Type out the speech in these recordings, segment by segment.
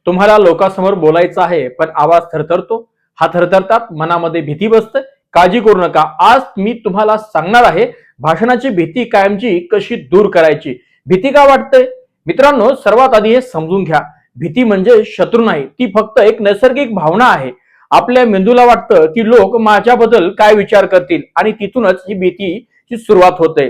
तुम्हाला लोकांसमोर बोलायचं आहे पण आवाज थरथरतो, हात थरथरतात, मनामध्ये भीती बसते, काळजी करू नका. आज मी तुम्हाला सांगणार आहे भाषणाची भीती कायमची कशी दूर करायची. भीती का वाटते मित्रांनो? सर्वात आधी हे समजून घ्या, भीती म्हणजे शत्रू नाही, ती फक्त एक नैसर्गिक भावना आहे. आपल्या मेंदूला वाटतं की लोक माझ्याबद्दल काय विचार करतील आणि तिथूनच ही भीतीची सुरुवात होते.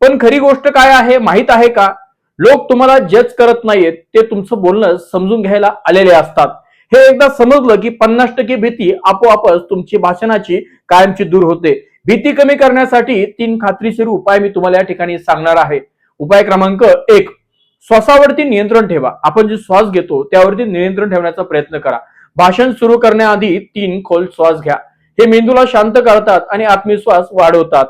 पण खरी गोष्ट काय आहे माहित आहे का? लोक तुम्हाला जज करत नाहीत, ते तुमचं बोलणं समजून घ्यायला आलेले असतात. हे एकदा समजलं की 50% भीती आपोआपच तुमची भाषणाची कायमची दूर होते. भीती कमी करण्यासाठी 3 खात्रीशीर उपाय मी तुम्हाला या ठिकाणी सांगणार आहे. उपाय क्रमांक 1, श्वासावरती नियंत्रण ठेवा. आपण जे श्वास घेतो त्यावरती नियंत्रण ठेवण्याचा प्रयत्न करा. भाषण सुरू करण्याआधी 3 खोल श्वास घ्या. हे मेंदूला शांत करतात आणि आत्मविश्वास वाढवतात.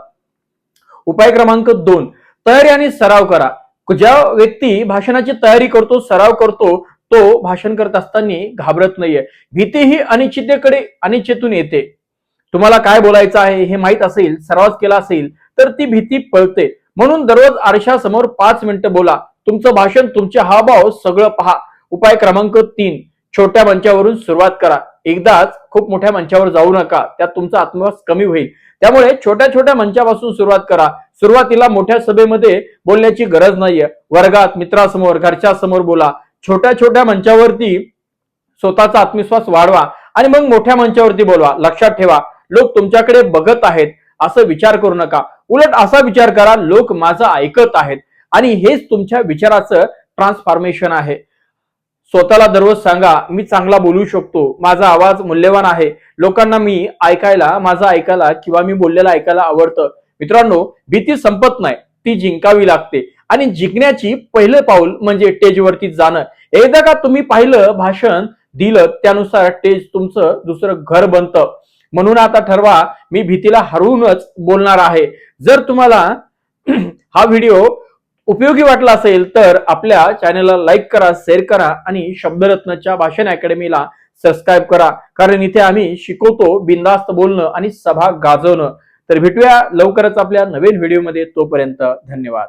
उपाय क्रमांक 2, तयारी आणि सराव करा. ज्या व्यक्ती भाषणाची तयारी करतो, सराव करतो, तो भाषण करत असताना घाबरत नाहीये. भीती ही अनिश्चिततेतून येते. तुम्हाला काय बोलायचं आहे हे माहित असेल, सराव केला असेल तर ती भीती पळते. म्हणून दररोज आरशासमोर 5 मिनिटं बोला. तुमचं भाषण, तुमचे हावभाव सगळं पहा. उपाय क्रमांक 3, छोट्या मंचावरून सुरुवात करा. एकदाच खूप मोठ्या मंचावर जाऊ नका, त्यात तुमचा आत्मविश्वास कमी होईल. त्यामुळे छोट्या छोट्या मंचापासून सुरुवात करा. सुरुवातीला मोठ्या सभेमध्ये बोलण्याची गरज नाहीये. वर्गात, मित्रासमोर, घरच्या समोर बोला. छोट्या छोट्या मंचावरती स्वतःचा आत्मविश्वास वाढवा आणि मग मोठ्या मंचावरती बोलवा. लक्षात ठेवा, लोक तुमच्याकडे बघत आहेत असं विचार करू नका. उलट असा विचार करा, लोक माझं ऐकत आहेत. आणि हेच तुमच्या विचाराचं ट्रान्सफॉर्मेशन आहे. स्वतःला दररोज सांगा, मी चांगला बोलू शकतो, माझा आवाज मूल्यवान आहे, लोकांना माझं ऐकायला किंवा मी बोललेलं ऐकायला आवडतं. मित्रांनो, भीती संपत नाही, ती जिंकावी लागते. आणि जिंकण्याची पहिलं पाऊल म्हणजे स्टेजवरती जाणं. एकदा का तुम्ही पाहिलं भाषण दिलं, त्यानुसार स्टेज तुमचं दुसरं घर बनतं. म्हणून आता ठरवा, मी भीतीला हरवूनच बोलणार आहे. जर तुम्हाला हा व्हिडिओ उपयोगी वाटला असेल तर आपल्या चॅनलला लाईक करा, शेअर करा आणि शब्दरत्नच्या भाषण अकॅडमीला सबस्क्राईब करा. कारण इथे आम्ही शिकवतो बिनधास्त बोलणं आणि सभा गाजवणं. तर भेटूया लवकरच आपल्या नवीन व्हिडिओमध्ये. तोपर्यंत धन्यवाद.